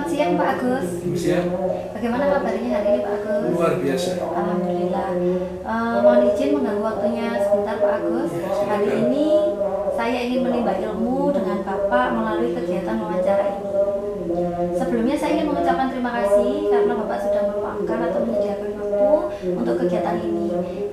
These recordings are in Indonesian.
Selamat siang Pak Agus. Siang. Bagaimana kabarnya hari ini Pak Agus? Luar biasa. Alhamdulillah. Mohon izin mengganggu waktunya sebentar Pak Agus. Hari ini saya ingin menimba ilmu dengan Bapak melalui kegiatan wawancara ini. Sebelumnya saya ingin mengucapkan terima kasih karena Bapak sudah meluangkan atau menyediakan waktu untuk kegiatan ini.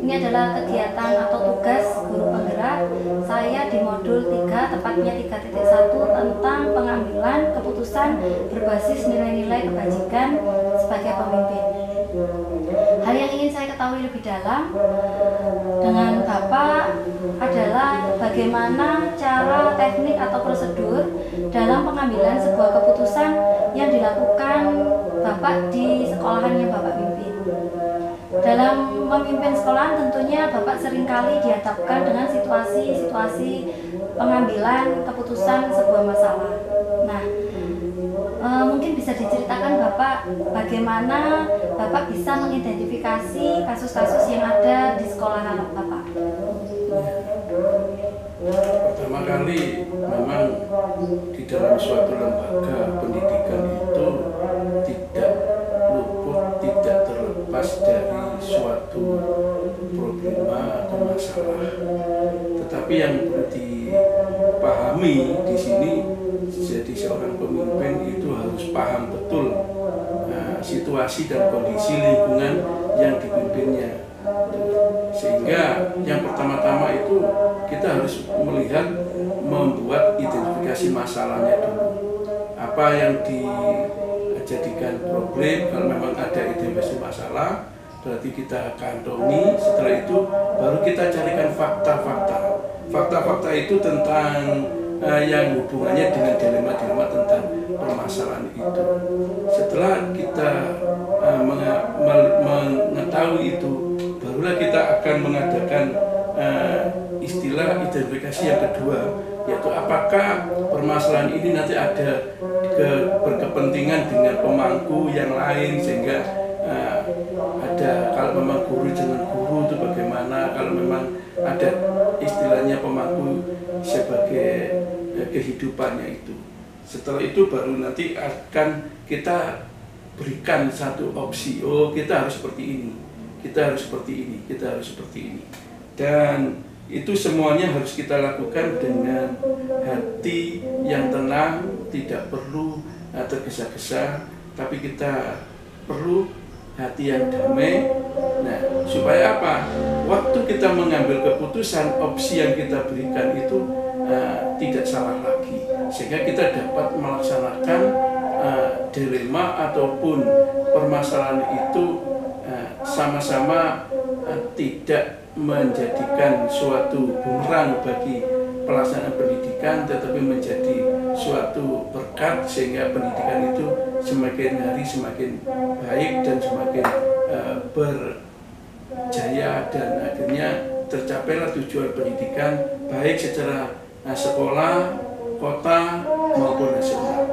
Ini adalah kegiatan atau tugas guru penggerak saya di modul 3, tepatnya 3.1 tentang pengambilan keputusan berbasis nilai-nilai kebajikan sebagai pemimpin. Hal yang ingin saya ketahui lebih dalam dengan Bapak adalah bagaimana cara teknik atau prosedur dalam pengambilan sebuah keputusan yang dilakukan Bapak di sekolahan yang Bapak pimpin. Dalam memimpin sekolahan tentunya Bapak seringkali dihadapkan dengan situasi-situasi pengambilan keputusan sebuah masalah. Nah, mungkin bisa diceritakan Bapak bagaimana Bapak bisa mengidentifikasi kasus-kasus yang ada di sekolah Bapak. Pertama kali memang di dalam suatu lembaga pendidikan itu tidak luput, tidak terlepas dari suatu problema atau masalah. Tetapi yang perlu dipahami di sini, jadi seorang pemimpin itu harus paham betul situasi dan kondisi lingkungan yang dipimpinnya. Sehingga yang pertama-tama itu kita harus melihat, membuat identifikasi masalahnya dulu. Apa yang dijadikan problem, kalau memang ada identifikasi masalah, berarti kita kantongi. Setelah itu baru kita carikan fakta-fakta. Fakta-fakta itu tentang yang hubungannya dengan dilema-dilema tentang permasalahan itu. Setelah kita mengetahui itu, barulah kita akan mengadakan istilah identifikasi yang kedua, yaitu apakah permasalahan ini nanti ada berkepentingan dengan pemangku yang lain, sehingga ada, kalau memang guru dengan guru itu bagaimana, kalau memang ada istilahnya pemangku sebagai kehidupannya itu. Setelah itu baru nanti akan kita berikan satu opsi, oh kita harus seperti ini, kita harus seperti ini, kita harus seperti ini. Dan itu semuanya harus kita lakukan dengan hati yang tenang, tidak perlu tergesa-gesa, tapi kita perlu hati yang damai. Nah, supaya apa? Waktu kita mengambil keputusan, opsi yang kita berikan itu tidak salah lagi, sehingga kita dapat melaksanakan dilema ataupun permasalahan itu sama-sama tidak menjadikan suatu bumerang bagi pelaksanaan pendidikan, tetapi menjadi suatu berkat, sehingga pendidikan itu semakin hari semakin baik dan semakin berjaya, dan akhirnya tercapailah tujuan pendidikan baik secara sekolah, kota maupun nasional.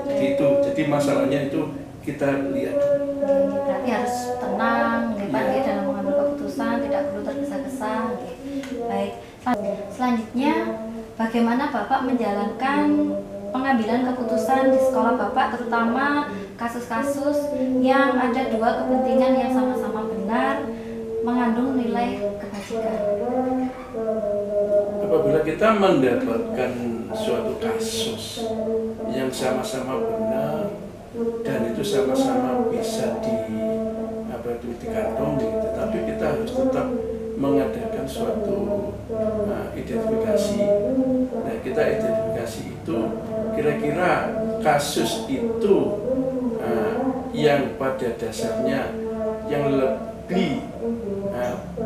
Gitu. Jadi masalahnya itu kita lihat. Berarti harus tenang, ya, dalam mengambil keputusan, tidak perlu tergesa-gesa. Baik. Selanjutnya, bagaimana Bapak menjalankan pengambilan keputusan di sekolah Bapak, terutama kasus-kasus yang ada dua kepentingan yang sama-sama benar, mengandung nilai kebajikan? Apabila kita mendapatkan suatu kasus yang sama-sama benar dan itu sama-sama bisa dikantongi, tetapi kita harus tetap mengadakan suatu identifikasi. Nah, kita identifikasi itu kira-kira kasus itu yang pada dasarnya yang lebih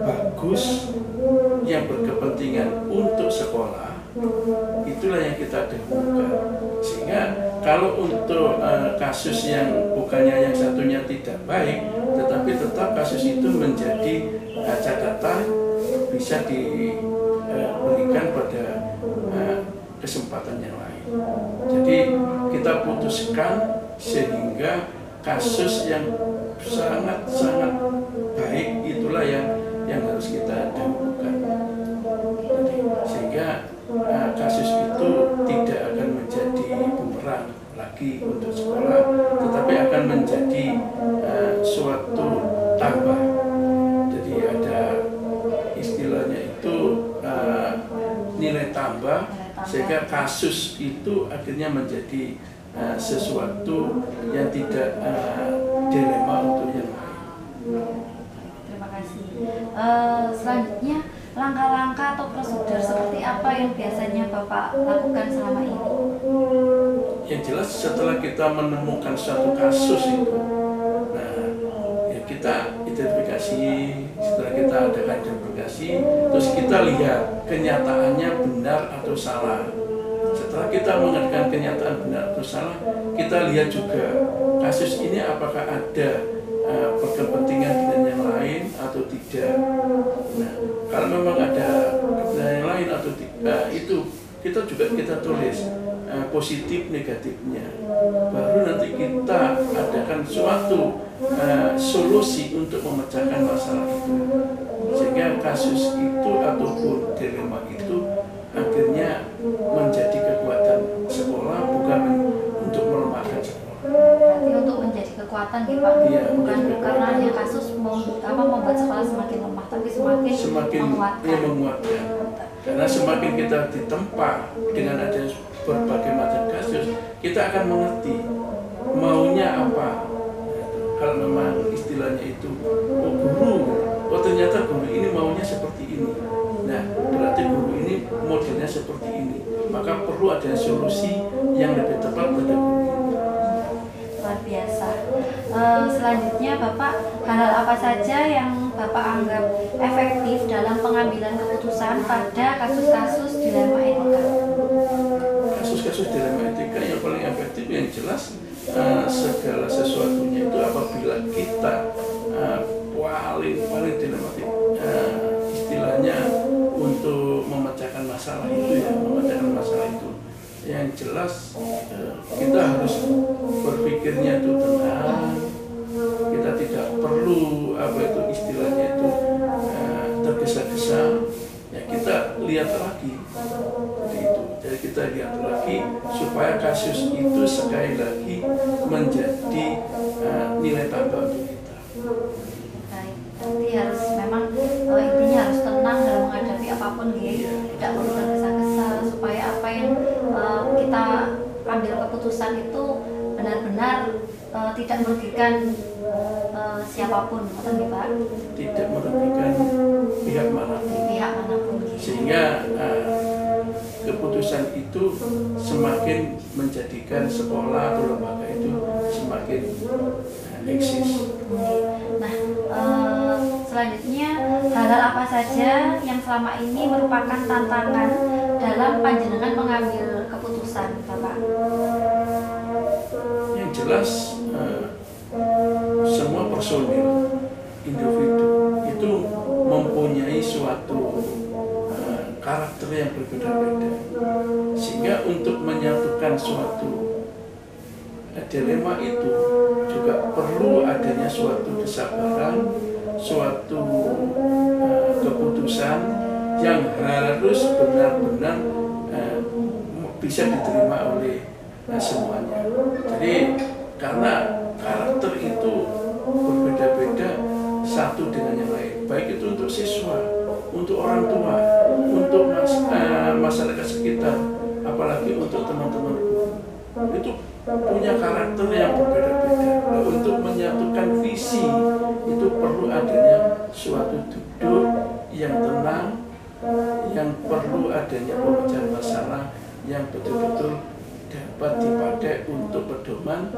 bagus, yang berkepentingan untuk sekolah, itulah yang kita dahulukan. Sehingga kalau untuk kasus yang bukannya yang satunya tidak baik, tetapi tetap kasus itu menjadi catatan, bisa diberikan pada kesempatan yang lain. Jadi kita putuskan sehingga kasus yang sangat-sangat baik itulah yang harus kita dahulukan. Sehingga kasus itu tidak akan menjadi bumerang lagi untuk sekolah, sehingga kasus itu akhirnya menjadi sesuatu yang tidak dilema untuk yang lain. Terima kasih. Selanjutnya, langkah-langkah atau prosedur seperti apa yang biasanya Bapak lakukan selama ini? Yang jelas setelah kita menemukan suatu kasus itu, nah ya kita identifikasi. Setelah kita adakan identifikasi, terus kita lihat kenyataannya benar atau salah. Setelah kita mengadakan kenyataan benar atau salah, kita lihat juga kasus ini apakah ada berkepentingan dengan yang lain atau tidak. Nah, kalau memang ada kepentingan yang lain atau tidak, itu kita juga kita tulis positif negatifnya. Baru nanti kita adakan suatu solusi untuk memecahkan masalah itu, sehingga kasus itu ataupun dilema itu akhirnya menjadi kekuatan sekolah, bukan untuk melemahkan sekolah. Berarti untuk menjadi kekuatan ya Pak, Iya, bukan karena hanya kasus membuat sekolah semakin lemah, tapi semakin menguatkan. Karena semakin kita ditempa dengan adanya berbagai macam kasus, kita akan mengerti maunya apa. Kalau memang istilahnya itu, ternyata guru ini maunya seperti ini. Nah, berarti guru ini modelnya seperti ini. Maka perlu ada solusi yang lebih tepat pada guru ini. Luar biasa. Selanjutnya Bapak, hal-hal apa saja yang Bapak anggap efektif dalam pengambilan keputusan pada kasus-kasus dilema etika? Kasus-kasus dilema etika yang paling efektif yang jelas segala sesuatunya itu apabila kita paling dilematik istilahnya untuk memecahkan masalah itu yang jelas kita harus berpikirnya itu tenang, kita tidak perlu istilahnya itu tergesa-gesa, ya kita lihat lagi itu. Jadi kita lihat lagi supaya kasus itu sekali lagi menjadi nilai tambah untuk kita. Baik, nanti harus memang intinya harus tenang dalam menghadapi apapun gitu, tidak perlu tergesa-gesa supaya apa yang kita ambil keputusan itu benar-benar tidak merugikan siapapun, betul nggih Pak? Tidak merugikan pihak manapun. Gitu. Sehingga keputusan itu semakin menjadikan sekolah atau lembaga itu semakin eksis. Nah, selanjutnya hal-hal apa saja yang selama ini merupakan tantangan dalam panjenengan mengambil keputusan, Bapak? Yang jelas semua personil individu itu mempunyai suatu karakter yang berbeda-beda, sehingga untuk menyatukan suatu dilema itu juga perlu adanya suatu kesabaran, suatu keputusan yang harus benar-benar bisa diterima oleh semuanya. Jadi karena karakter itu berbeda-beda satu dengan yang lain, baik itu untuk siswa, untuk orang tua, untuk masyarakat sekitar, apalagi untuk teman-teman guru, itu punya karakter yang berbeda-beda. Untuk menyatukan visi itu perlu adanya suatu duduk yang tenang, yang perlu adanya pemecahan masalah yang betul-betul dapat dipakai untuk pedoman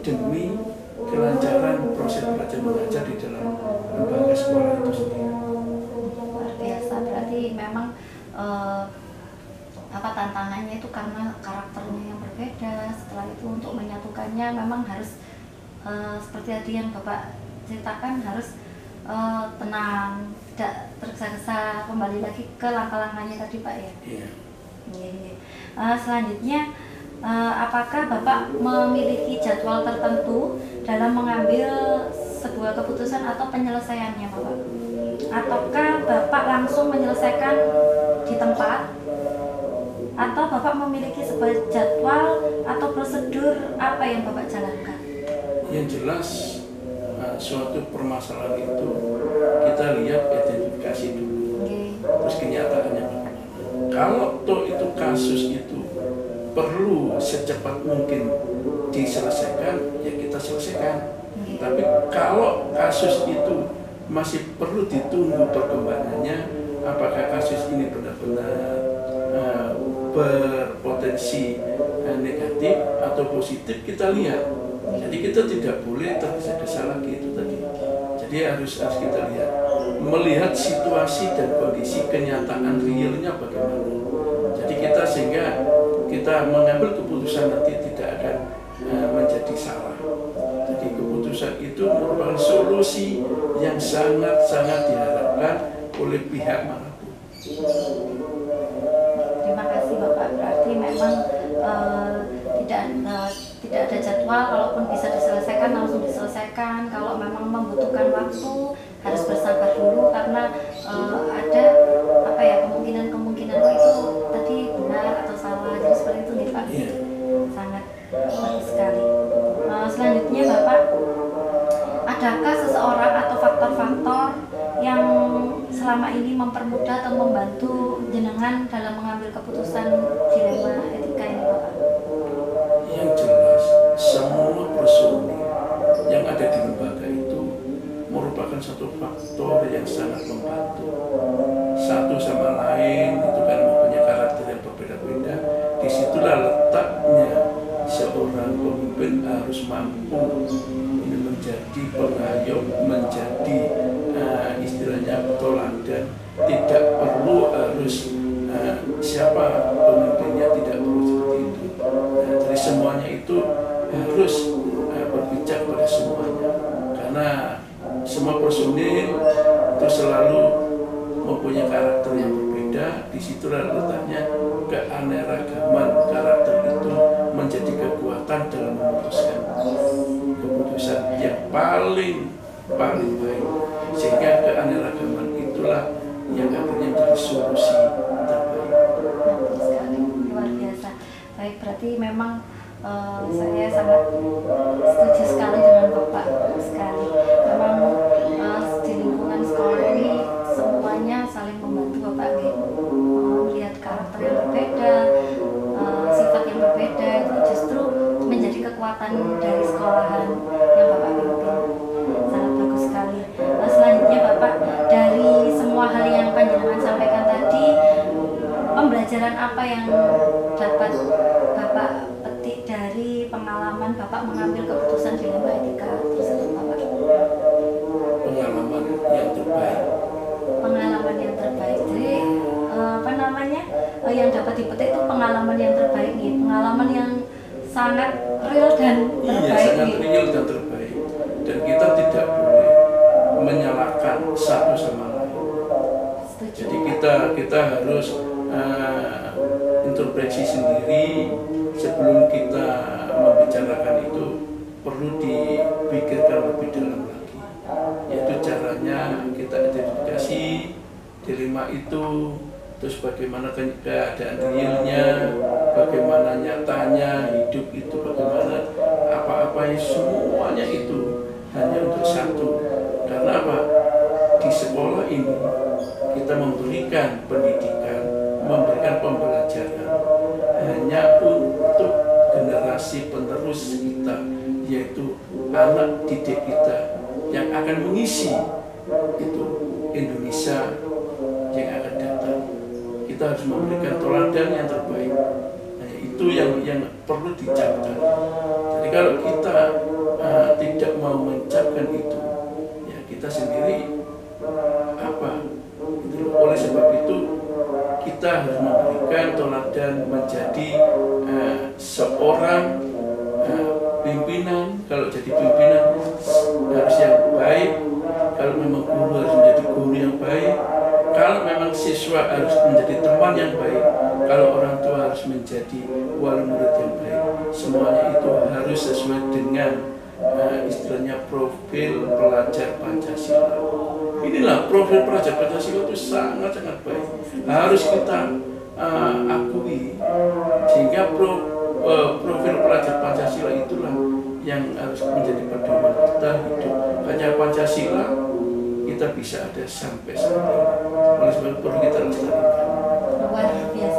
demi kelancaran proses belajar mengajar di dalam lembaga sekolah itu sendiri. Luar biasa, berarti memang tantangannya itu karena karakternya yang berbeda. Setelah itu untuk menyatukannya memang harus seperti tadi yang Bapak ceritakan, harus tenang, tidak tergesa-gesa, kembali lagi ke langkah-langkahnya tadi Pak ya. Iya. Selanjutnya, apakah Bapak memiliki jadwal tertentu dalam mengambil sebuah keputusan atau penyelesaiannya Bapak? Ataukah Bapak langsung menyelesaikan di tempat? Atau Bapak memiliki sebuah jadwal atau prosedur apa yang Bapak jalankan? Yang jelas suatu permasalahan itu kita lihat identifikasi dulu, terus kenyataannya bagaimana. kalau toh itu kasus itu perlu secepat mungkin diselesaikan, ya kita selesaikan. Tapi kalau kasus itu masih perlu ditunggu perkembangannya, apakah kasus ini benar-benar berpotensi negatif atau positif, kita lihat. Jadi kita tidak boleh tergesa-gesa lagi itu tadi. Jadi harus kita lihat, melihat situasi dan kondisi kenyataan realnya bagaimana. Jadi kita sehingga kita mengambil keputusan nanti tidak akan menjadi salah. Jadi keputusan itu merupakan solusi yang sangat-sangat diharapkan oleh pihak manapun. Terima kasih Bapak. Berarti memang tidak ada jadwal, kalaupun bisa diselesaikan langsung diselesaikan. Kalau memang membutuhkan waktu harus bersabar dulu karena ada kemungkinan itu tadi benar atau salah. Jadi seperti itu nih Pak. Yeah. Sangat bagus sekali. Selanjutnya Bapak, adakah seseorang atau faktor-faktor yang selama ini mempermudah atau membantu jenengan dalam mengambil keputusan dilema etika ini Bapak? Yang jelas, semua personil yang ada di lembaga itu merupakan satu faktor yang sangat membantu. Satu sama lain itu kan mempunyai karakter yang berbeda-beda. Disitulah letaknya seorang pemimpin harus mampu ini menjadi pengayom, menjadi istilahnya teladan. Tidak perlu harus siapa pemimpinnya, tidak perlu seperti itu. Jadi semuanya itu harus berpijak pada semuanya, karena semua personil itu selalu mempunyai karakter yang berbeda. Disitulah letaknya keanekaragaman karakter itu menjadi kekuatan dalam memutuskan keputusan yang paling baik, sehingga keanekaragaman itulah yang akhirnya menjadi solusi terbaik. Betul sekali, luar biasa. Baik, berarti memang saya sangat setuju sekali dengan Bapak sekali. Memang di lingkungan sekolah ini semuanya saling membantu Bapak, melihat karakter yang berbeda, sifat yang berbeda, itu justru menjadi kekuatan dari sekolahan yang Bapak pimpin. Sangat bagus sekali. Selanjutnya Bapak, dari semua hal yang panjenengan sampaikan tadi, pembelajaran apa yang dapat Bapak petik dari pengalaman Bapak mengambil keputusan dilema etika tersebut Bapak? Pengalaman yang terbaik. Pengalaman yang terbaik. Jadi yang dapat dipetik itu pengalaman yang terbaik nih, pengalaman yang sangat real dan terbaik. Iya, sangat real dan terbaik. Dan kita tidak boleh menyalahkan satu sama lain. Setuju. Jadi kita harus introspeksi sendiri sebelum kita membicarakan itu. Perlu dipikirkan lebih dalam lagi, yaitu caranya kita identifikasi dilema itu, terus bagaimana keadaan realnya, bagaimana nyatanya hidup itu, bagaimana apa-apa semuanya itu hanya untuk satu. Karena apa? Di sekolah ini kita memberikan pendidikan, memberikan pembelajaran hanya untuk generasi penerus kita, yaitu anak didik kita yang akan mengisi itu Indonesia yang akan datang. Kita harus memberikan teladan yang terbaik. Nah, itu yang perlu dicapkan. Jadi kalau kita tidak mau mencapkan itu, ya kita sendiri oleh sebab itu kita harus memberikan teladan menjadi seorang pimpinan. Kalau jadi pimpinan harus yang baik, kalau memang guru harus menjadi guru yang baik, kalau memang siswa harus menjadi teman yang baik, kalau orang tua harus menjadi wali murid yang baik. Semuanya itu harus sesuai dengan istilahnya profil pelajar Pancasila. Inilah profil pelajar Pancasila itu sangat-sangat baik, harus kita akui, sehingga profil pelajar Pancasila itulah yang harus menjadi pedoman kita hidup. Hanya Pancasila kita bisa ada sampai saat ini. Oleh sebab itu perlu kita lestarikan. Luar biasa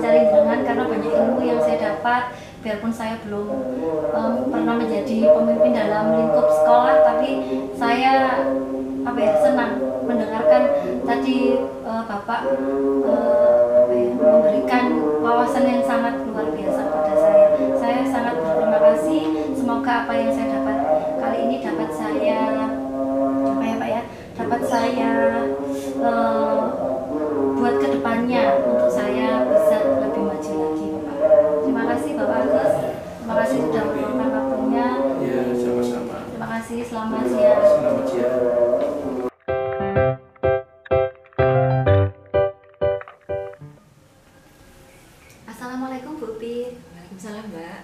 mewawancari jenengan karena banyak ilmu yang saya dapat. Biarpun saya belum pernah menjadi pemimpin dalam lingkup sekolah, tapi saya senang mendengarkan tadi Bapak memberikan wawasan yang sangat luar biasa kepada saya. Saya sangat berterima kasih. Semoga apa yang saya dapat kali ini dapat saya buat kedepannya untuk saya bisa lebih maju lagi, Bapak. Terima kasih Bapak Agus. Terima kasih sudah meluangkan waktunya. Ya, sama-sama. Terima kasih. Selamat siang. Selamat siang. Assalamualaikum Bu Upit. Waalaikumsalam Mbak.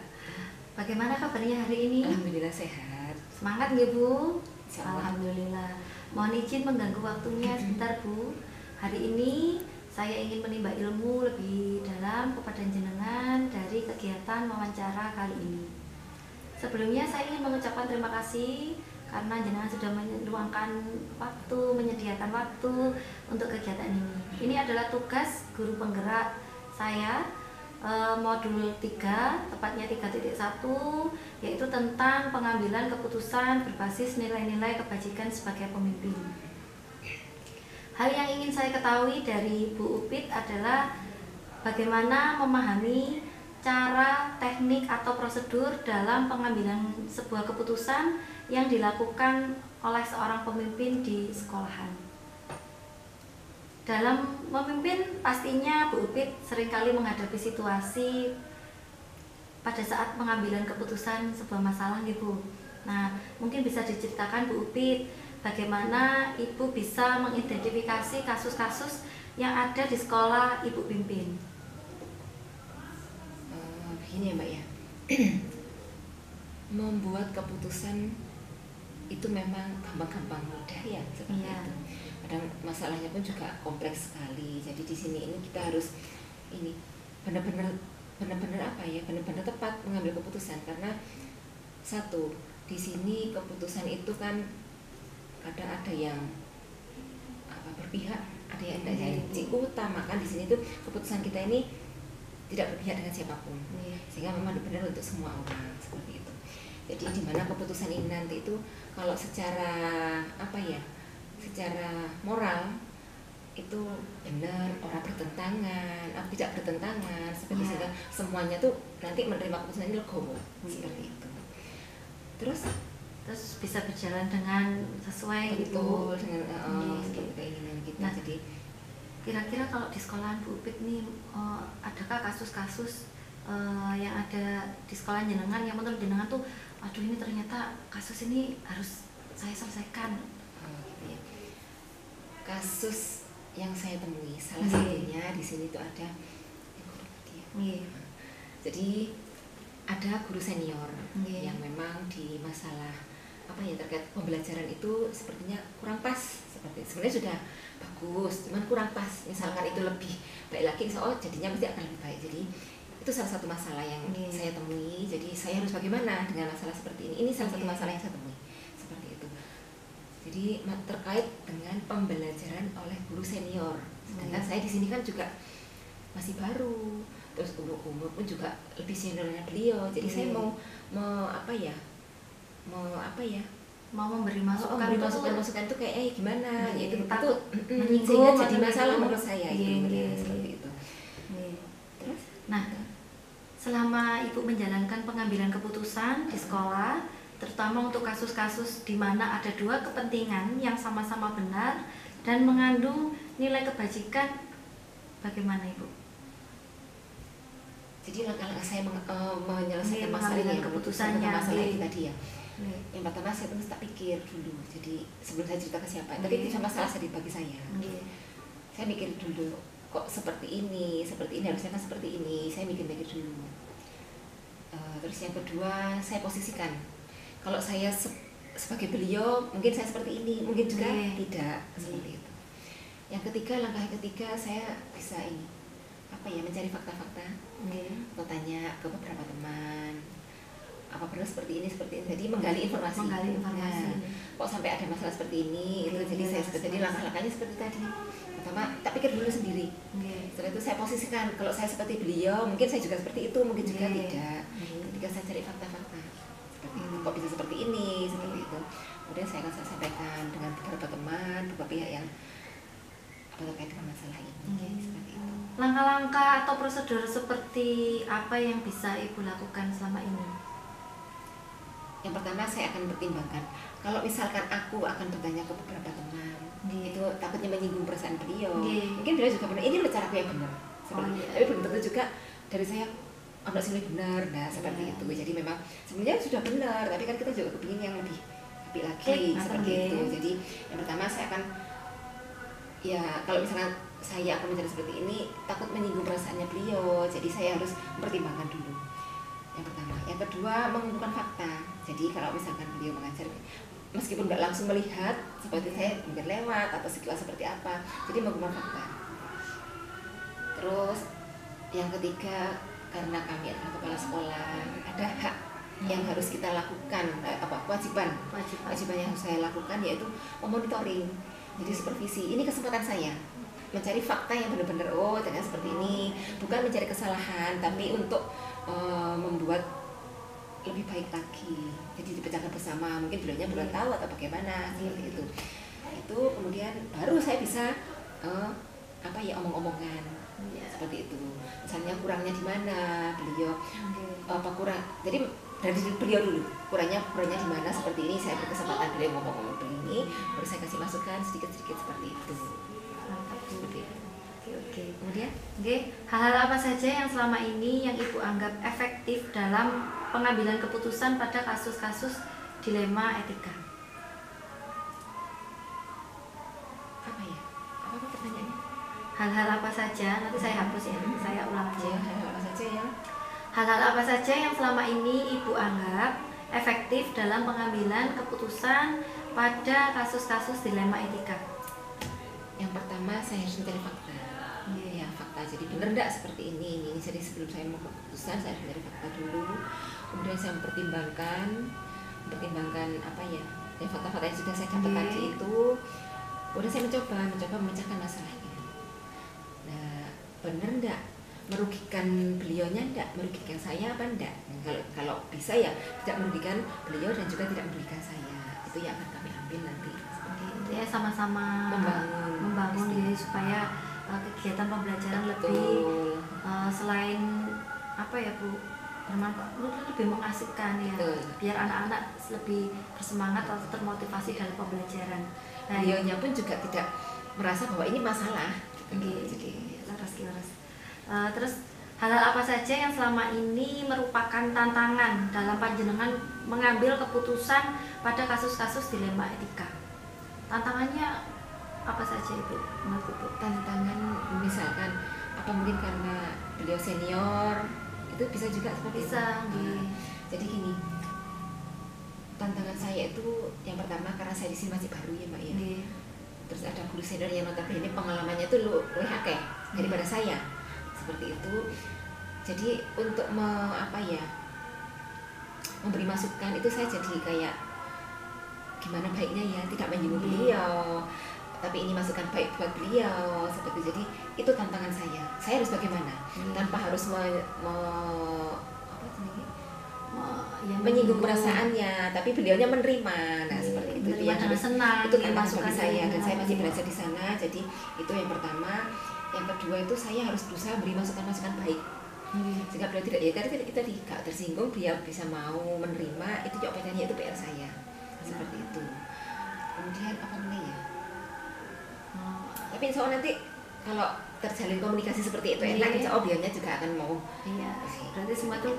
Bagaimana kabarnya hari ini? Alhamdulillah sehat. Semangat nggih Bu? Insyaallah. Alhamdulillah. Mohon izin mengganggu waktunya sebentar Bu. Hari ini saya ingin menimba ilmu lebih dalam kepada jenengan dari kegiatan wawancara kali ini. Sebelumnya saya ingin mengucapkan terima kasih karena jenengan sudah meluangkan waktu, menyediakan waktu untuk kegiatan ini. Ini adalah tugas guru penggerak saya modul 3, tepatnya 3.1, yaitu tentang pengambilan keputusan berbasis nilai-nilai kebajikan sebagai pemimpin. Hal yang ingin saya ketahui dari Bu Upit adalah bagaimana memahami cara, teknik, atau prosedur dalam pengambilan sebuah keputusan yang dilakukan oleh seorang pemimpin di sekolahan. Dalam memimpin pastinya Bu Upit seringkali menghadapi situasi pada saat pengambilan keputusan sebuah masalah nih Bu. Nah, mungkin bisa diceritakan Bu Upit bagaimana Ibu bisa mengidentifikasi kasus-kasus yang ada di sekolah Ibu pimpin. Begini ya Mbak ya. Membuat keputusan itu memang gampang-gampang mudah ya seperti itu. Kadang masalahnya pun juga kompleks sekali. Jadi di sini ini kita harus ini benar-benar benar-benar tepat mengambil keputusan, karena satu, di sini keputusan itu kan kadang ada yang berpihak, ada yang tidak. Jadi utamakan di sini tuh keputusan kita ini tidak berpihak dengan siapapun, sehingga memang benar untuk semua orang seperti itu. Jadi di mana keputusan ini nanti itu kalau secara secara moral itu benar, orang bertentangan, tidak bertentangan, seperti sehingga semuanya tuh nanti menerima keputusan ini legowo seperti itu. Terus bisa berjalan dengan sesuai betul dengan keinginan kita. Nah, jadi kira-kira kalau di sekolahan Bu Upit nih adakah kasus-kasus yang ada di sekolah jenengan yang menurut jenengan tuh aduh ini ternyata kasus ini harus saya selesaikan? Gitu ya. Kasus yang saya temui salah satunya di sini tuh ada jadi ada guru senior yang memang di masalah terkait pembelajaran itu sepertinya kurang pas, sebenarnya sudah bagus cuman kurang pas, misalkan itu lebih baik lagi jadinya pasti akan lebih baik. Jadi itu salah satu masalah yang saya temui. Jadi saya harus bagaimana dengan masalah seperti ini salah satu masalah yang saya temui seperti itu. Jadi terkait dengan pembelajaran oleh guru senior, sedangkan saya di sini kan juga masih baru, terus umur pun juga lebih seniornya beliau. Jadi saya mau memberi masukan itu kayak gimana ya, itu takut sehingga jadi masalah menurut saya seperti itu. Terus selama Ibu menjalankan pengambilan keputusan di sekolah, terutama untuk kasus-kasus di mana ada dua kepentingan yang sama-sama benar dan mengandung nilai kebajikan, bagaimana Ibu? Jadi langkah-langkah saya menyelesaikan masalah yang keputusannya masalah itu tadi ya. Yang pertama saya terus tak pikir dulu. Jadi sebelum saya cerita ke siapa, tapi itu masalah saya bagi saya. Saya mikir dulu, kok seperti ini harusnya kan seperti ini. Saya mikir dulu. Terus yang kedua saya posisikan. Kalau saya sebagai beliau, mungkin saya seperti ini, mungkin juga tidak seperti itu. Yang ketiga, langkah ketiga saya bisa mencari fakta-fakta, atau tanya ke beberapa teman, apa perlu seperti ini, jadi menggali informasi. Nah, kok sampai ada masalah seperti ini, itu jadi saya jadi langkah-langkahnya seperti tadi. Pertama, tak pikir dulu sendiri. Setelah itu saya posisikan, kalau saya seperti beliau, mungkin saya juga seperti itu, mungkin juga tidak. Ketika saya cari fakta-fakta seperti itu, kok bisa seperti ini, seperti itu. Kemudian saya akan sampaikan dengan beberapa teman, beberapa pihak yang terkait dengan masalah ini. Seperti itu. Langkah-langkah atau prosedur seperti apa yang bisa Ibu lakukan selama ini? Yang pertama saya akan pertimbangkan. Kalau misalkan aku akan bertanya ke beberapa teman, itu takutnya menyinggung perasaan beliau. Mungkin beliau juga benar. Ini loh caraku yang benar. Tapi belum tentu juga dari saya anak sini benar. Nah seperti itu. Jadi memang sebenarnya sudah benar, tapi kan kita juga kepingin yang lebih lagi seperti itu. Jadi yang pertama saya akan kalau misalkan saya akan mencari seperti ini, takut menyinggung perasaannya beliau. Jadi saya harus mempertimbangkan dulu. Yang pertama, yang kedua mengumpulkan fakta. Jadi kalau misalkan beliau mengajar, meskipun nggak langsung melihat seperti saya mungkin lewat atau sekilas seperti apa, jadi mengumpulkan fakta. Terus yang ketiga, karena kami adalah kepala sekolah, ada hak yang harus kita lakukan, kewajiban yang harus saya lakukan yaitu memonitoring. Jadi supervisi. Ini kesempatan saya mencari fakta yang benar-benar ternyata seperti ini, bukan mencari kesalahan, tapi untuk membuat lebih baik lagi. Jadi dipecahkan bersama, mungkin beliaunya belum tahu atau bagaimana seperti itu. Itu kemudian baru saya bisa omong-omongan seperti itu. Misalnya kurangnya di mana beliau, kurang. Jadi dari beliau dulu kurangnya di mana seperti ini. Saya berkesempatan beliau ngomong-ngomong begini, baru saya kasih masukan sedikit-sedikit seperti itu. Oke. Kemudian, hal-hal apa saja yang selama ini yang Ibu anggap efektif dalam pengambilan keputusan pada kasus-kasus dilema etika? Apa pertanyaannya? Hal-hal apa saja, nanti saya hapus ya, saya ulang aja. Hal-hal apa saja ya? Hal-hal apa saja yang selama ini Ibu anggap efektif dalam pengambilan keputusan pada kasus-kasus dilema etika? Yang pertama saya harus mencari fakta. Ya, fakta. Jadi benar enggak seperti ini. Jadi sebelum saya mau keputusan saya harus mencari fakta dulu. Kemudian saya mempertimbangkan fakta-fakta yang sudah saya dapat tadi itu. Kemudian saya mencoba memecahkan masalahnya. Nah, benar enggak? Merugikan beliaunya enggak? Merugikan saya apa enggak? Kalau bisa ya tidak merugikan beliau dan juga tidak merugikan saya. Itu yang akan kami ambil nanti. Ya sama-sama membangun ya, supaya kegiatan pembelajaran lebih selain Bu, bermanfaat, lebih mengasihkan ya. Biar anak-anak lebih bersemangat atau termotivasi dalam pembelajaran. Nah, beliaunya pun juga tidak merasa bahwa ini masalah. Jadi laras. Terus hal-hal apa saja yang selama ini merupakan tantangan dalam panjenengan mengambil keputusan pada kasus-kasus dilema etika? Tantangannya apa saja Ibu? Tantangan misalkan mungkin karena beliau senior, itu bisa juga seperti itu. Jadi gini, tantangan saya itu yang pertama karena saya di sini masih baru ya Mbak ya. Terus ada guru senior yang notabene pengalamannya itu lebih akeh daripada saya. Seperti itu. Jadi untuk memberi masukan itu saya jadi kayak gimana baiknya ya, tidak menyinggung beliau, tapi ini masukan baik buat beliau seperti. Jadi itu tantangan saya harus bagaimana tanpa harus menyinggung perasaannya, tapi beliaunya menerima. Nah seperti itu yang harus senang, itu tantangan bagi saya dan saya masih belajar di sana. Jadi itu yang pertama. Yang kedua itu saya harus berusaha beri masukan-masukan baik sehingga beliau tidak tersinggung, beliau bisa mau menerima. Itu jawabannya, itu PR saya. Seperti itu. Kemudian apa namanya ya? Tapi insya Allah nanti kalau terjalin komunikasi seperti itu enak, insya Allah beliaunya juga akan mau. Berarti semua itu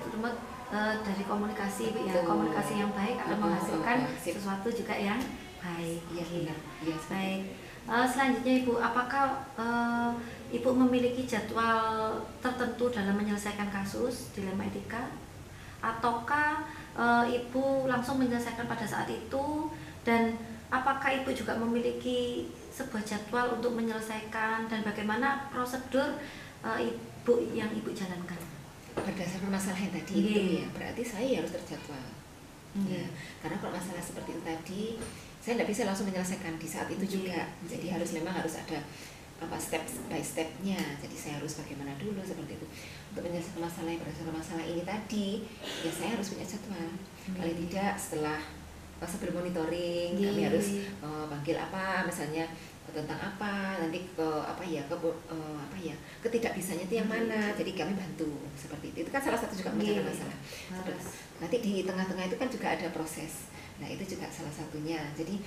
dari komunikasi ya. Komunikasi yang baik akan menghasilkan sesuatu juga yang baik. Iya benar. Baik. Selanjutnya Ibu, apakah Ibu memiliki jadwal tertentu dalam menyelesaikan kasus dilema etika? Ataukah Ibu langsung menyelesaikan pada saat itu, dan apakah Ibu juga memiliki sebuah jadwal untuk menyelesaikan, dan bagaimana prosedur Ibu yang Ibu jalankan? Berdasarkan permasalahan tadi itu ya, berarti saya harus terjadwal. Ya, karena kalau masalah seperti itu tadi, saya tidak bisa langsung menyelesaikan di saat itu juga. Jadi memang harus ada step by stepnya. Jadi saya harus bagaimana dulu seperti itu untuk menyelesaikan masalah yang berdasarkan masalah ini tadi. Ya saya harus punya jadwal. Paling tidak setelah sebelum monitoring kami harus panggil apa, misalnya tentang apa, nanti ketidakbisanya itu yang mana, jadi kami bantu seperti itu kan salah satu juga memecahkan masalah. Nanti di tengah-tengah itu kan juga ada proses, nah itu juga salah satunya, jadi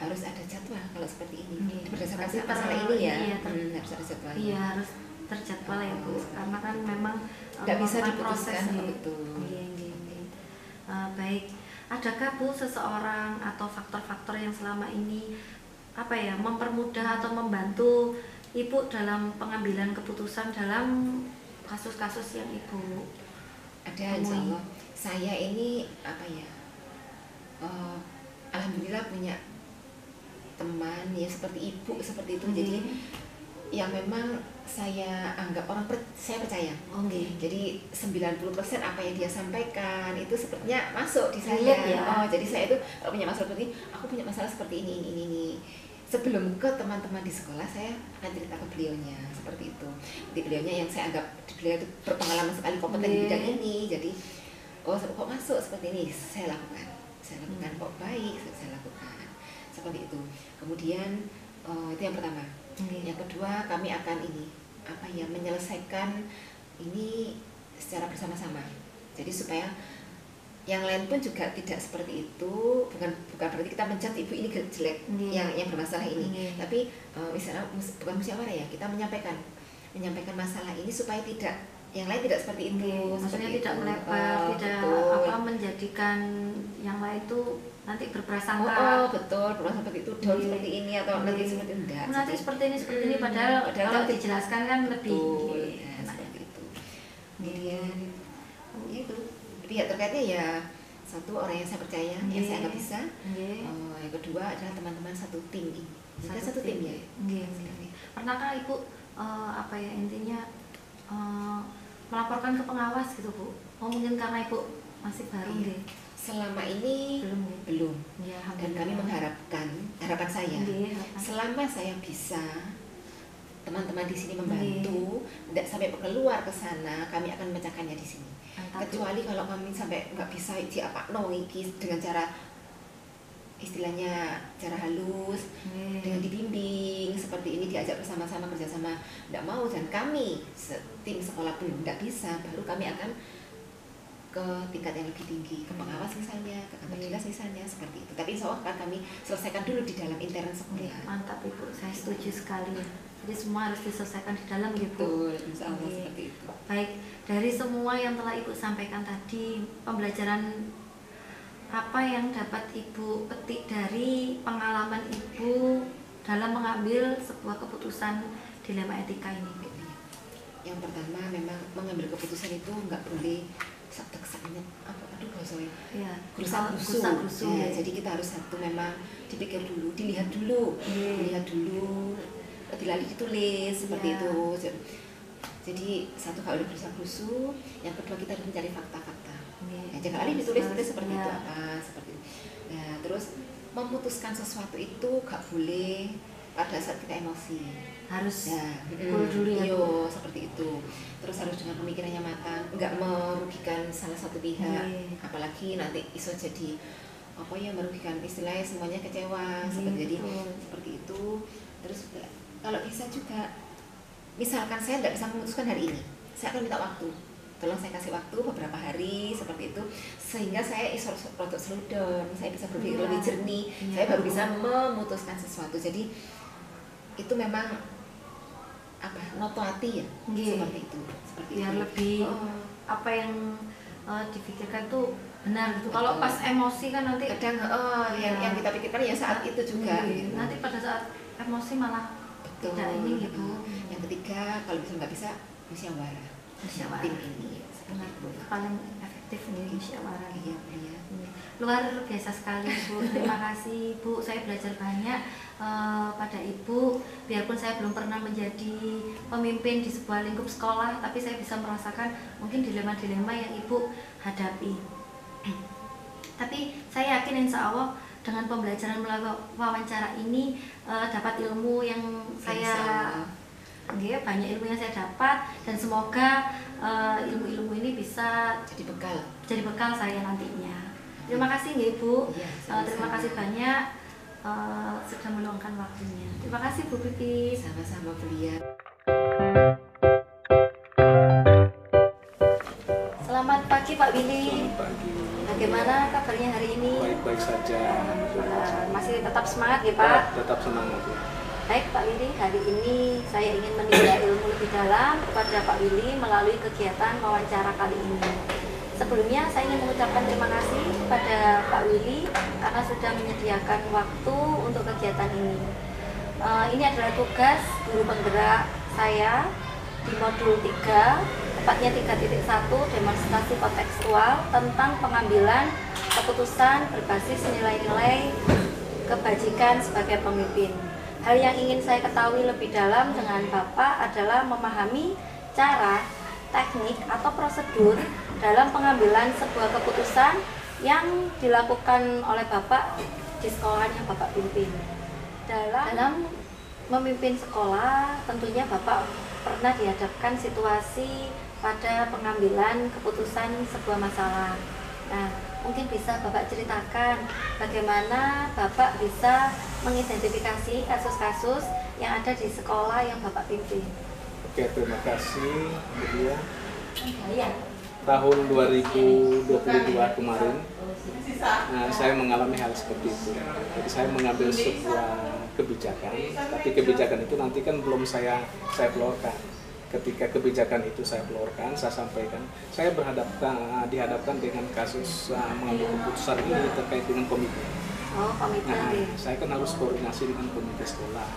harus ada jadwal kalau seperti ini berdasarkan masalah ini ya, harus ada jadwal. Iya, harus terjadwal ya Bu, karena kan memang tidak bisa diputuskan betul. Baik, adakah Bu seseorang atau faktor-faktor yang selama ini mempermudah atau membantu Ibu dalam pengambilan keputusan dalam kasus-kasus yang Ibu ada? Insya Allah saya ini alhamdulillah punya teman ya seperti Ibu seperti itu. Jadi yang memang saya anggap saya percaya. Jadi 90% apa yang dia sampaikan itu sepertinya masuk di saya. Jadi saya itu kalau punya masalah seperti ini, aku punya masalah seperti ini. Sebelum ke teman-teman di sekolah, saya akan cerita ke beliaunya seperti itu. Jadi beliaunya yang saya anggap beliau itu berpengalaman sekali, kompeten di bidang ini. Jadi kok masuk seperti ini, saya lakukan kok baik, saya lakukan seperti itu. Kemudian itu yang pertama. Yang kedua, kami akan menyelesaikan ini secara bersama-sama. Jadi supaya yang lain pun juga tidak seperti itu, bukan berarti kita mencat ibu ini jelek, yang bermasalah ini, tapi misalnya bukan musyawarah ya, kita menyampaikan masalah ini supaya tidak yang lain tidak seperti itu, maksudnya tidak melebar, tidak menjadikan yang lain itu nanti berprasangka. Betul, berprasangka seperti itu, down seperti ini atau nanti seperti enggak. Nanti seperti ini, padahal kalau dijelaskan kan lebih seperti itu. Kemudian itu pihak terkaitnya ya, satu orang yang saya percaya, yang saya anggap bisa. Yang kedua adalah teman-teman satu tim ini. Satu tim ya. Pernahkah Ibu intinya melaporkan ke pengawas gitu Bu? Mungkin karena Ibu masih baru Selama ini belum. Dan kami harapan saya selama saya bisa teman-teman di sini membantu, tidak sampai keluar ke sana, kami akan memecahkannya di sini. Kecuali kalau kami sampai nggak bisa dengan cara istilahnya cara halus, dengan dibimbing seperti ini, diajak bersama-sama kerjasama, tidak mau, dan kami tim sekolah pun tidak bisa, baru kami akan ke tingkat yang lebih tinggi, ke pengawas misalnya, ke kantor dinas misalnya, seperti itu. Tapi insya Allah akan kami selesaikan dulu di dalam intern sekolah. Mantap Ibu, saya setuju sekali. Jadi semua harus diselesaikan di dalam gitu. Betul, insya Allah seperti itu. Baik, dari semua yang telah Ibu sampaikan tadi, pembelajaran apa yang dapat Ibu petik dari pengalaman Ibu dalam mengambil sebuah keputusan dilema etika ini? Yang pertama, memang mengambil keputusan itu nggak boleh sak-saknya gerusa-gerusu. Jadi kita harus satu memang dipikir dulu, dilihat dulu, dilalui ditulis seperti itu. Jadi satu kalau gerusa-gerusu, yang kedua kita harus mencari fakta-fakta. Jangan kali ditulis seperti itu seperti itu. Nah, terus memutuskan sesuatu itu gak boleh pada saat kita emosi. Harus cool dulu ya. Seperti itu. Terus harus dengan pemikirannya matang, nggak merugikan salah satu pihak. Apalagi nanti iso jadi merugikan, istilahnya semuanya kecewa. Jadi seperti itu. Terus kalau bisa juga, misalkan saya tidak bisa memutuskan hari ini, saya akan minta waktu. Tolong saya kasih waktu beberapa hari seperti itu, sehingga saya produk slow down, saya bisa berpikir lebih jernih, saya baru bisa memutuskan sesuatu. Jadi itu memang noto hati ya, seperti itu. Biar lebih apa yang dipikirkan itu benar gitu. Kalau pas emosi kan nanti kadang yang kita pikirkan ya saat itu juga. Nanti pada saat emosi malah tidak ini gitu. Yang ketiga, kalau bisa nggak bisa musyawarah tim ini. benar paling efektif nih musyawarah. Iya, iya. Luar biasa sekali Bu, terima kasih Bu, saya belajar banyak pada Ibu. Biarpun saya belum pernah menjadi pemimpin di sebuah lingkup sekolah, tapi saya bisa merasakan mungkin dilema-dilema yang Ibu hadapi. Tapi saya yakin insya Allah dengan pembelajaran melalui wawancara ini dapat ilmu yang saya banyak ilmu yang saya dapat, dan semoga ilmu-ilmu ini bisa jadi bekal saya nantinya. Terima kasih nggih Bu. Ya, terima kasih banyak sudah meluangkan waktunya. Terima kasih Bu Pipi. Sama-sama Bu Lia. Selamat pagi Pak Willy. Selamat pagi. Bagaimana kabarnya hari ini? Baik-baik saja. Masih tetap semangat ya Pak? Tetap semangat ya. Baik Pak Willy, hari ini saya ingin menimba ilmu lebih dalam kepada Pak Willy melalui kegiatan wawancara kali ini. Sebelumnya saya ingin mengucapkan terima kasih kepada Pak Willy karena sudah menyediakan waktu untuk kegiatan ini. Ini adalah tugas guru penggerak saya di modul 3, tepatnya 3.1 demonstrasi kontekstual tentang pengambilan keputusan berbasis nilai-nilai kebajikan sebagai pemimpin. Hal yang ingin saya ketahui lebih dalam dengan Bapak adalah memahami cara, teknik, atau prosedur dalam pengambilan sebuah keputusan yang dilakukan oleh Bapak di sekolah yang Bapak pimpin. Dalam memimpin sekolah, tentunya Bapak pernah dihadapkan situasi pada pengambilan keputusan sebuah masalah. Nah, mungkin bisa Bapak ceritakan bagaimana Bapak bisa mengidentifikasi kasus-kasus yang ada di sekolah yang Bapak pimpin. Oke, terima kasih Bu Lia. Iya. Tahun 2022 kemarin saya mengalami hal seperti itu. Jadi saya mengambil sebuah kebijakan, tapi kebijakan itu nanti kan belum saya keluarkan. Ketika kebijakan itu saya keluarkan, saya sampaikan, saya dihadapkan dengan kasus mengambil keputusan ini terkait dengan komite. Oh, komite. Nah, saya kan harus koordinasi dengan komite sekolah.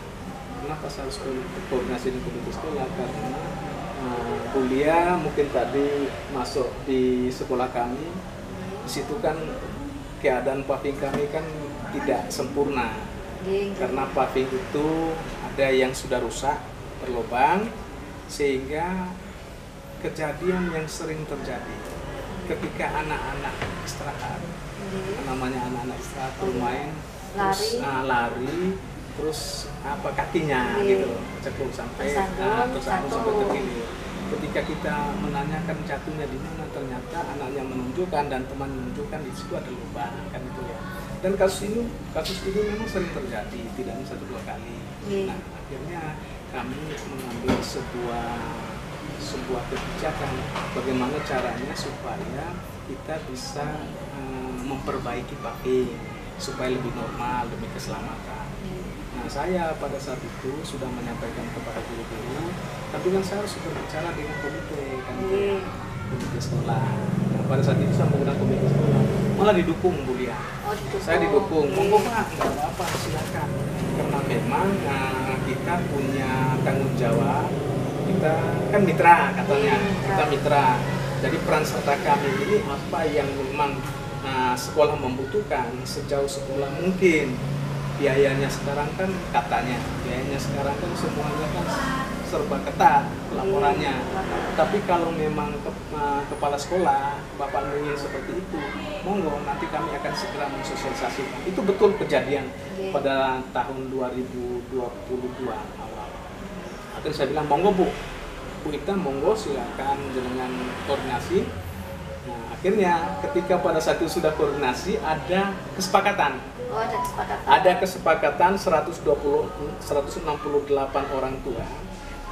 Kenapa saya harus koordinasi dengan komite sekolah? Karena kuliah mungkin tadi masuk di sekolah kami, di situ kan keadaan paving kami kan tidak sempurna. Karena paving itu ada yang sudah rusak, berlubang, sehingga kejadian yang sering terjadi ketika anak-anak istirahat, namanya anak-anak istirahat bermain, terus lari, terus kakinya gitu cekluk sampai tersandung sampai terkilir. Ketika kita menanyakan jatuhnya di mana, ternyata anaknya menunjukkan dan teman menunjukkan di situ ada lubang, kan itu ya. Dan kasus ini memang sering terjadi, tidak hanya 1-2 kali. Nah, akhirnya kami mengambil sebuah kebijakan bagaimana caranya supaya kita bisa memperbaiki paving supaya lebih normal demi keselamatan. Nah, saya pada saat itu sudah menyampaikan kepada guru-guru, tapi kan saya harus berbicara dengan komite, kan komite sekolah. Nah, pada saat itu saya menggunakan komite sekolah, malah didukung Bu Lia. Saya didukung, monggo Pak, nggak apa-apa, silakan. Karena memang kita punya tanggung jawab, kita kan mitra katanya, kita mitra. Jadi peran serta kami ini apa yang memang sekolah membutuhkan sejauh sekolah mungkin. Biayanya sekarang kan biayanya sekarang kan semuanya kan serba ketat laporannya. Tapi kalau memang kepala sekolah Bapak ingin seperti itu, monggo nanti kami akan segera mensosialisasikan. Itu betul kejadian pada tahun 2022 awal. Akhirnya saya bilang monggo Bu Ita, monggo silakan dengan koordinasi. Nah, akhirnya ketika pada saat itu sudah koordinasi ada kesepakatan. Oh, ada kesepakatan. Ada kesepakatan 168 orang tua.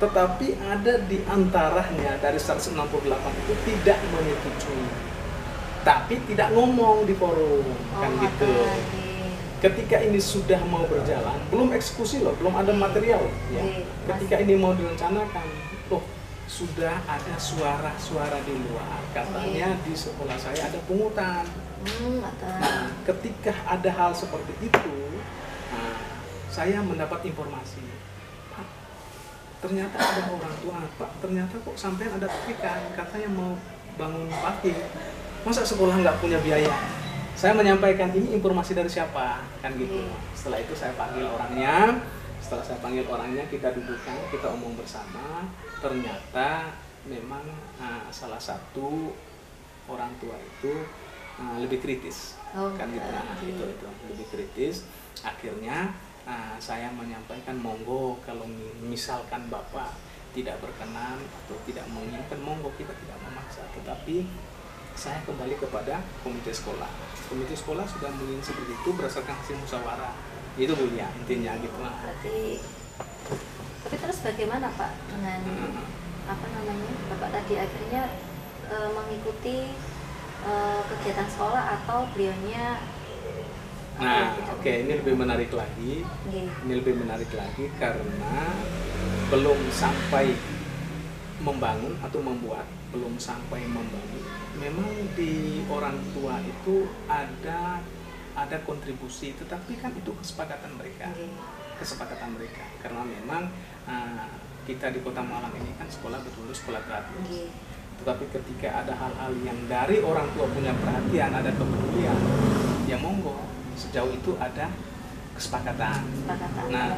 Tetapi ada di antaranya dari 168 itu tidak menyetujui. Tapi tidak ngomong di forum, kan gitu. Ketika ini sudah mau berjalan, belum eksekusi loh, belum ada material ya. Ketika ini mau direncanakan, sudah ada suara-suara di luar, katanya di sekolah saya ada pungutan. Nah, ketika ada hal seperti itu, saya mendapat informasi, Pak, ternyata ada orang tua, Pak, ternyata kok sampai ada petikan, katanya mau bangun pagi. Masa sekolah nggak punya biaya? Saya menyampaikan ini informasi dari siapa, kan gitu. Setelah itu saya panggil orangnya. Setelah saya panggil orangnya, kita dudukkan, kita omong bersama. Ternyata memang salah satu orang tua itu lebih kritis, kan gitu. Itu lebih kritis. Akhirnya saya menyampaikan, monggo kalau misalkan Bapak tidak berkenan atau tidak menginginkan, monggo, kita tidak memaksa. Tetapi saya kembali kepada komite sekolah. Komite sekolah sudah menginginkan seperti itu berdasarkan hasil musyawarah. Itu Bu ya, intinya gitu. Tapi terus bagaimana Pak dengan apa namanya, Bapak tadi akhirnya mengikuti kegiatan sekolah atau beliaunya? Nah, oke, ini lebih menarik lagi. Ini lebih menarik lagi karena belum sampai membangun atau membuat, belum sampai membangun. Memang di orang tua itu ada kontribusi, tetapi kan itu kesepakatan mereka. Kesepakatan mereka. Karena memang kita di Kota Malang ini kan sekolah betul-betul sekolah gratis. Tetapi ketika ada hal-hal yang dari orang tua punya perhatian, ada kepedulian, ya monggo. Sejauh itu ada kesepakatan. Nah,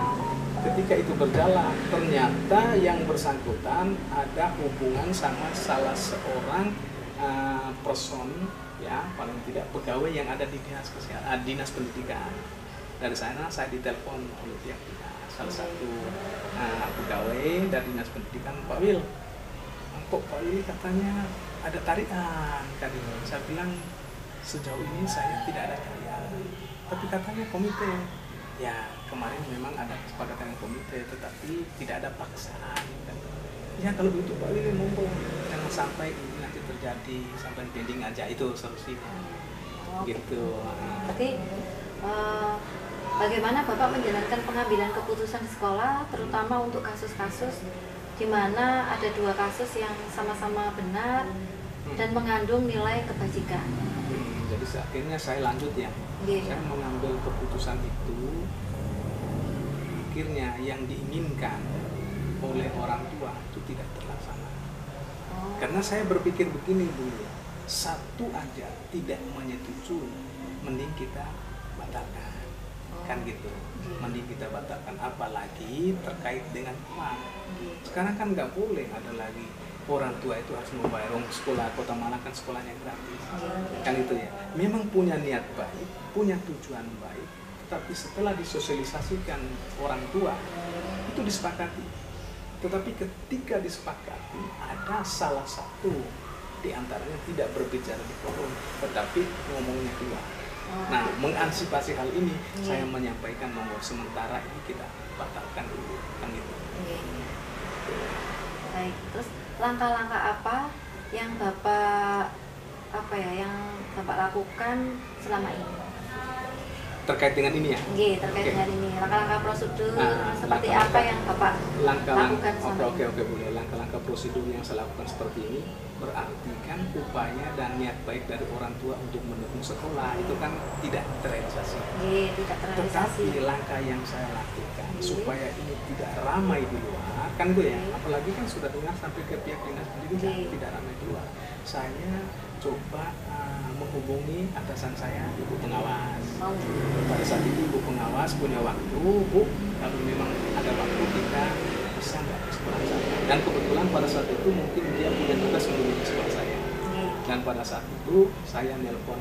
ketika itu berjalan, ternyata yang bersangkutan ada hubungan sama salah seorang person, ya paling tidak pegawai yang ada di dinas pendidikan. Dari sana saya ditelepon oleh pihak dinas, salah satu pegawai dari dinas pendidikan, Pak Wil, kok Pak Wil katanya ada tarian, kan? Saya bilang sejauh ini saya tidak ada tarian, tapi katanya komite. Ya kemarin memang ada kesepakatan dengan komite, tetapi tidak ada paksaan, kan? Ya kalau begitu Pak Wil, monggo, jangan sampai ini nanti terjadi, sampai pending aja, itu solusinya. Gitu. Berarti bagaimana Bapak menjalankan pengambilan keputusan sekolah, terutama untuk kasus-kasus di mana ada dua kasus yang sama-sama benar dan mengandung nilai kebajikan? Jadi akhirnya saya lanjut ya. Saya mengambil keputusan itu, akhirnya yang diinginkan oleh orang tua itu tidak terlaksana. Karena saya berpikir begini Bu, satu aja tidak menyetujui, mending kita batalkan, kan gitu. Mending kita batalkan, apalagi terkait dengan uang. Sekarang kan nggak boleh ada lagi orang tua itu harus membayar. Sekolah Kota Malang kan sekolahnya gratis, kan itu ya. Memang punya niat baik, punya tujuan baik, tetapi setelah disosialisasikan orang tua itu disepakati. Tetapi ketika disepakati, ada salah satu di antaranya tidak berbicara di forum, tetapi ngomongnya keluar. Nah, mengantisipasi hal ini, saya menyampaikan nomor sementara ini kita batalkan dulu, kan gitu. Baik, terus langkah-langkah apa yang Bapak lakukan selama ini terkait dengan ini ya? Terkait dengan ini, langkah-langkah prosedur seperti apa yang Bapak lakukan selama ini? Oke, boleh. Langkah-langkah prosedur yang saya lakukan seperti ini berarti kan upaya dan niat baik dari orang tua untuk mendukung sekolah itu kan tidak terrealisasi. Tidak terrealisasi. Tetapi langkah yang saya lakukan supaya ini tidak ramai di luar, kan gue ya, apalagi kan sudah dengar sampai ke pihak dinas pendidikan tidak ramai di luar. Saya coba menghubungi atasan saya, ibu pengawas. Pada saat itu ibu pengawas punya waktu, Bu, kalau memang ada waktu kita bisa nggak ke sekolah saya. Dan kebetulan pada saat itu mungkin dia punya tugas mengunjungi sekolah saya. Dan pada saat itu saya nelpon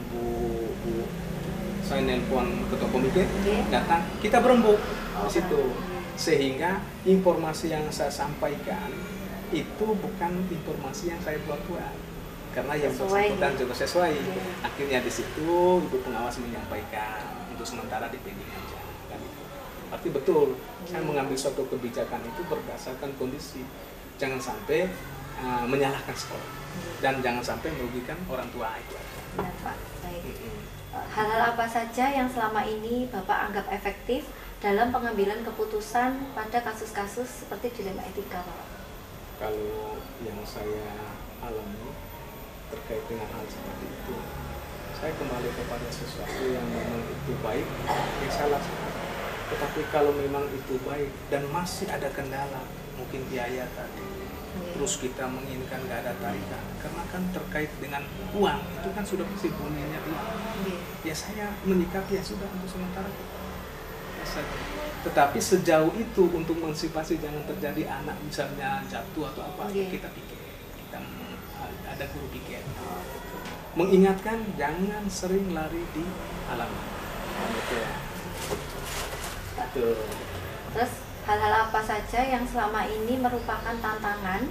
saya nelpon ketua komite, datang, kita berembuk di situ. Sehingga informasi yang saya sampaikan itu bukan informasi yang saya buat-buat. Karena yang bersangkutan juga sesuai. Akhirnya di situ ibu pengawas menyampaikan untuk sementara dipending aja, kan itu. Arti betul, saya mengambil suatu kebijakan itu berdasarkan kondisi. Jangan sampai menyalahkan sekolah dan jangan sampai merugikan orang tua itu. Benar Pak. Baik. Hal-hal apa saja yang selama ini Bapak anggap efektif dalam pengambilan keputusan pada kasus-kasus seperti dilema etika, Pak? Kalau yang saya alami terkait dengan hal seperti itu, saya kembali kepada sesuatu yang memang itu baik, yang saya lakukan. Tetapi kalau memang itu baik dan masih ada kendala, mungkin biaya tadi, terus kita menginginkan nggak ada tarikan, karena kan terkait dengan uang, itu kan sudah pasti bunyinya uang. Ya saya menyikapi ya sudah untuk sementara kita. Tetapi sejauh itu untuk mengantisipasi jangan terjadi anak misalnya jatuh atau apa, kita pikir, kita ada guru pikir, mengingatkan jangan sering lari di halaman. Gitu ya. Terus hal-hal apa saja yang selama ini merupakan tantangan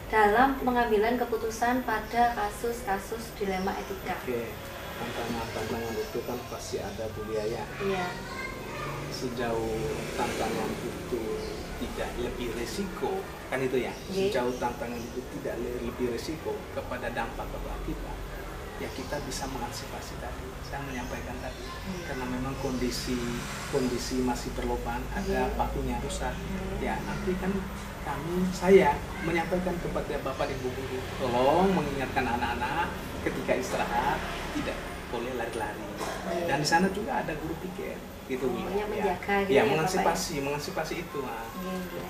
dalam pengambilan keputusan pada kasus-kasus dilema etika? Oke, tantangan itu kan pasti ada Bu Lia. Iya. Sejauh tantangan itu tidak lebih resiko, kan itu ya. Sejauh tantangan itu tidak lebih resiko kepada dampak atau akibat, ya kita bisa mengantisipasi tadi. Saya menyampaikan tadi, karena memang kondisi masih berlubang, ada pakunya rusak. Ya nanti kan saya menyampaikan kepada Bapak Ibu guru, tolong mengingatkan anak-anak ketika istirahat tidak boleh lari-lari. Dan di sana juga ada guru pikir, gitu yang menjaga, ya, mengantisipasi itu,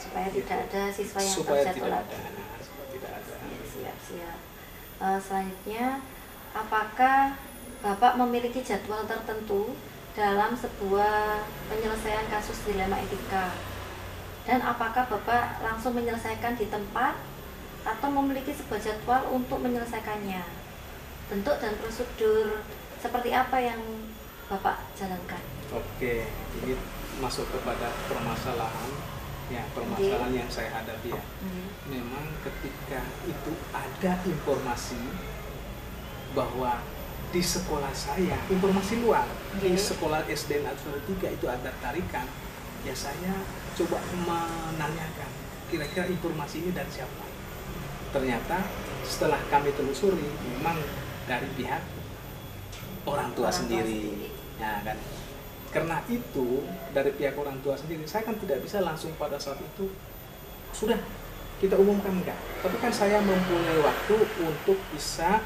supaya tidak ada siswa yang terjatuh lagi. Supaya tidak ada. Siap. Selanjutnya, apakah Bapak memiliki jadwal tertentu dalam sebuah penyelesaian kasus dilema etika? Dan apakah Bapak langsung menyelesaikan di tempat atau memiliki sebuah jadwal untuk menyelesaikannya? Bentuk dan prosedur seperti apa yang Bapak jalankan? Oke, ini masuk kepada permasalahan yang saya hadapi ya. Memang ketika itu ada informasi bahwa di sekolah saya, informasi luar, di sekolah SD Natural 3 itu ada tarikan, ya saya coba menanyakan kira-kira informasi ini dari siapa. Ternyata setelah kami telusuri memang dari pihak orang tua sendiri. Ya kan. Karena itu dari pihak orang tua sendiri, saya kan tidak bisa langsung pada saat itu sudah kita umumkan, enggak. Tapi kan saya mempunyai waktu untuk bisa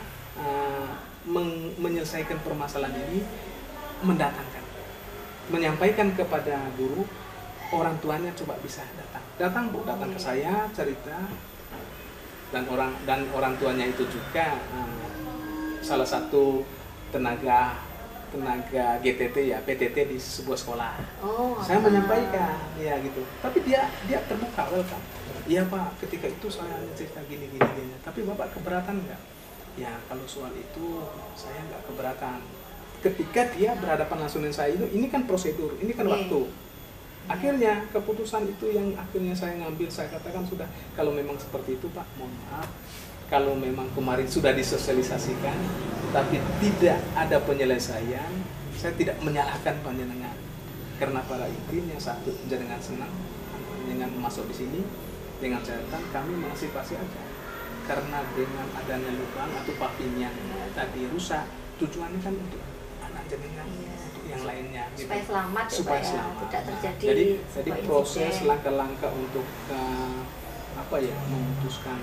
menyelesaikan permasalahan ini, menyampaikan kepada guru, orang tuanya coba bisa datang ke saya cerita, dan orang tuanya itu juga salah satu tenaga GTT ya, PTT di sebuah sekolah. Saya menyampaikan ya gitu, tapi dia terbuka, welcome. Iya Pak, ketika itu saya cerita gini, tapi Bapak keberatan nggak? Ya kalau soal itu saya nggak keberatan. Ketika dia berhadapan langsung dengan saya, ini kan prosedur, ini kan waktu. Akhirnya keputusan itu yang akhirnya saya ngambil, saya katakan sudah, kalau memang seperti itu Pak, mohon maaf. Kalau memang kemarin sudah disosialisasikan, tapi tidak ada penyelesaian, saya tidak menyalahkan panjenengan. Karena pada intinya satu, jenengan senang dengan masuk di sini, dengan catatan kami mengantisipasi aja. Karena dengan adanya lubang atau paving yang tadi rusak, tujuannya kan untuk anak jenengan, untuk yang lainnya. Supaya selamat, supaya selamat. Tidak terjadi. Jadi proses langkah-langkah untuk memutuskan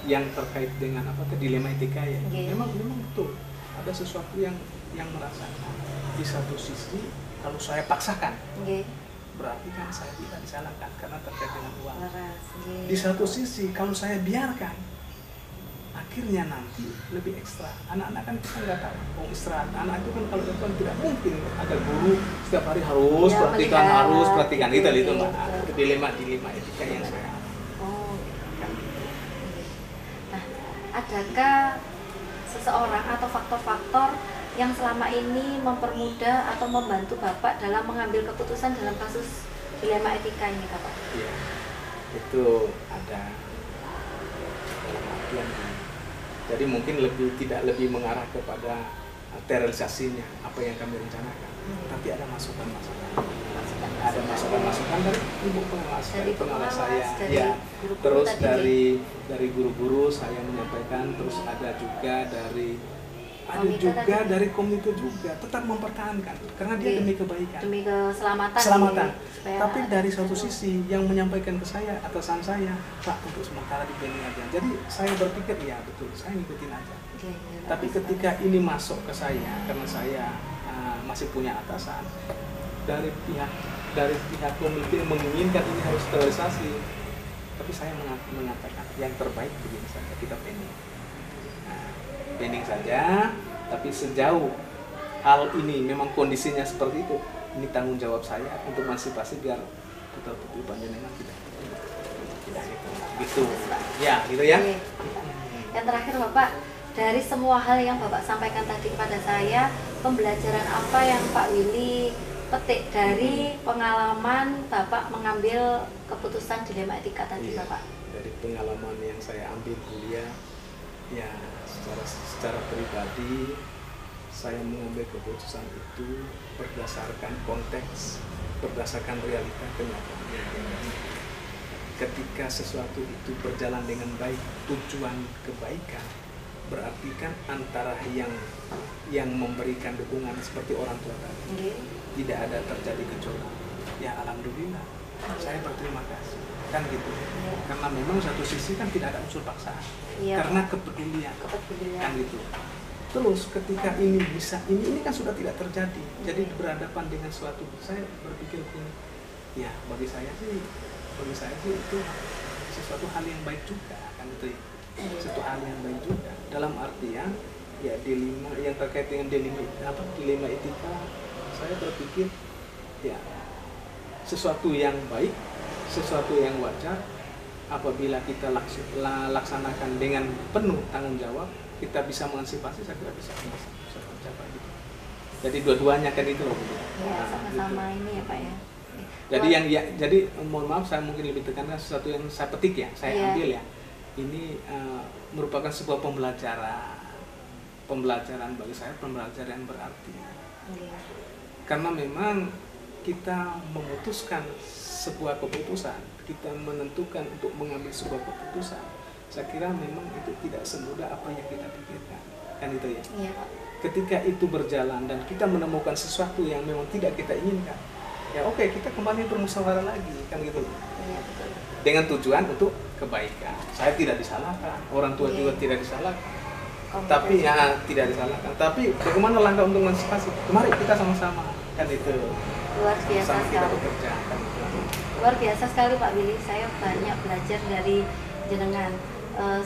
yang terkait dengan dilema etika ya. Memang betul ada sesuatu yang merasakan. Di satu sisi kalau saya paksakan, berarti kan saya tidak disalahkan karena terkait dengan uang. Di satu sisi kalau saya biarkan, akhirnya nanti lebih ekstra. Anak-anak kan kita nggak tahu istirahat. Anak itu kan kalau itu kan tidak mungkin ada guru setiap hari harus perhatikan itu Mbak. Dilema etika yang saya. Nah, adakah seseorang atau faktor-faktor yang selama ini mempermudah atau membantu Bapak dalam mengambil keputusan dalam kasus dilema etika ini, Bapak? Iya, itu ada dalam artian. Jadi mungkin tidak lebih mengarah kepada terrealisasinya apa yang kami rencanakan, tapi ada masukan-masukan. Ada masukan-masukan dari ibu pengawas saya, ya. Terus dari guru-guru saya menyampaikan, terus ada juga dari komite juga tetap mempertahankan karena dia demi kebaikan, demi keselamatan. Tapi dari satu sisi yang menyampaikan ke saya, atasan saya, Pak, untuk sementara di pending aja. Jadi saya berpikir ya betul, saya ngikutin aja. Tapi ketika ini masuk ke saya, karena saya masih punya atasan, dari pihak komite menginginkan ini harus terrealisasi, tapi saya mengatakan yang terbaik begini saja, kita pending. Nah, pending saja, tapi sejauh hal ini memang kondisinya seperti itu, ini tanggung jawab saya untuk antisipasi biar putra-putri panjenengan tidak gitu. Ya, gitu ya. Yang terakhir Bapak, dari semua hal yang Bapak sampaikan tadi kepada saya, pembelajaran apa yang Pak Willy petik dari pengalaman Bapak mengambil keputusan dilema etika tadi, Bapak? Dari pengalaman yang saya ambil kuliah, ya secara pribadi saya mengambil keputusan itu berdasarkan konteks, berdasarkan realita kenyataan. Ketika sesuatu itu berjalan dengan baik, tujuan kebaikan, berarti kan antara yang memberikan dukungan seperti orang tua tadi, tidak ada terjadi kecolongan. Ya alhamdulillah, saya berterima kasih, kan gitu. Karena memang satu sisi kan tidak ada unsur paksaan, karena kepedulian, kan gitu. Terus ketika ini bisa, ini kan sudah tidak terjadi, jadi berhadapan dengan suatu, saya berpikir begini, ya bagi saya sih itu sesuatu hal yang baik juga, kan itu ya. Sesuatu hal yang baik juga dalam artian ya dilema yang terkait dengan dilema etika, saya berpikir ya sesuatu yang baik, sesuatu yang wajar apabila kita laksanakan dengan penuh tanggung jawab, kita bisa mengantisipasi, saya kira bisa tercapai gitu. Jadi dua-duanya kan itu loh. Ya, sama-sama gitu. Ini ya Pak ya. Jadi jadi mohon maaf saya mungkin lebih tekankan sesuatu yang saya petik ya, saya ambil ya. Ini merupakan sebuah pembelajaran bagi saya, pembelajaran berarti. Karena memang kita memutuskan sebuah keputusan, kita menentukan untuk mengambil sebuah keputusan, saya kira memang itu tidak semudah apa yang kita pikirkan, kan itu ya. Iya, Pak. Ketika itu berjalan dan kita menemukan sesuatu yang memang tidak kita inginkan, ya oke, kita kembali bermusyawarah lagi, kan gitu. Iya, betul. Dengan tujuan untuk kebaikan. Saya tidak disalahkan, orang tua juga tidak disalahkan. Tapi ya tidak disalahkan. Tapi bagaimana langkah untuk mengantisipasi? Mari kita sama-sama, kan itu. Luar biasa sama sekali. Kita bekerja, kan itu. Luar biasa sekali Pak Willy. Saya banyak belajar dari jenengan.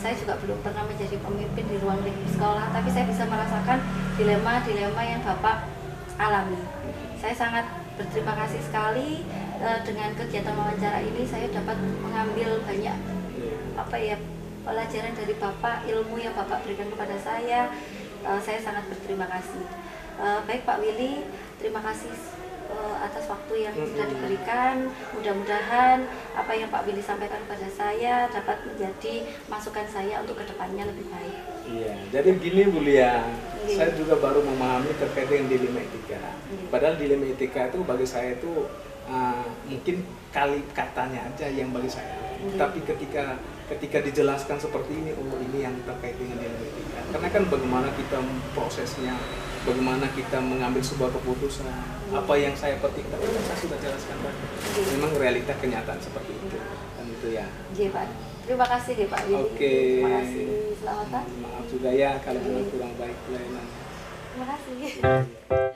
Saya juga belum pernah menjadi pemimpin di ruang lingkup sekolah, tapi saya bisa merasakan dilema-dilema yang Bapak alami. Saya sangat berterima kasih sekali dengan kegiatan wawancara ini. Saya dapat mengambil banyak pelajaran dari Bapak, ilmu yang Bapak berikan kepada saya. Saya sangat berterima kasih. Baik Pak Willy, terima kasih atas waktu yang sudah diberikan. Mudah-mudahan apa yang Pak Willy sampaikan kepada saya dapat menjadi masukan saya untuk kedepannya lebih baik. Iya, jadi gini Bu Lia, saya juga baru memahami terkait dengan dilema etika. Padahal dilema etika itu bagi saya itu mungkin kali katanya aja yang bagi saya. Tapi ketika dijelaskan seperti ini, oh ini yang terkait dengan dilema etika. Karena kan bagaimana kita prosesnya, bagaimana kita mengambil sebuah keputusan, apa yang saya petik tadi saya sudah jelaskan tadi. Memang realita kenyataan seperti itu, kan itu ya. Iya Pak. Terima kasih deh Pak Willy. Oke. Terima kasih. Selamat. Maaf juga ya kalau kurang baik pelayanan. Terima kasih.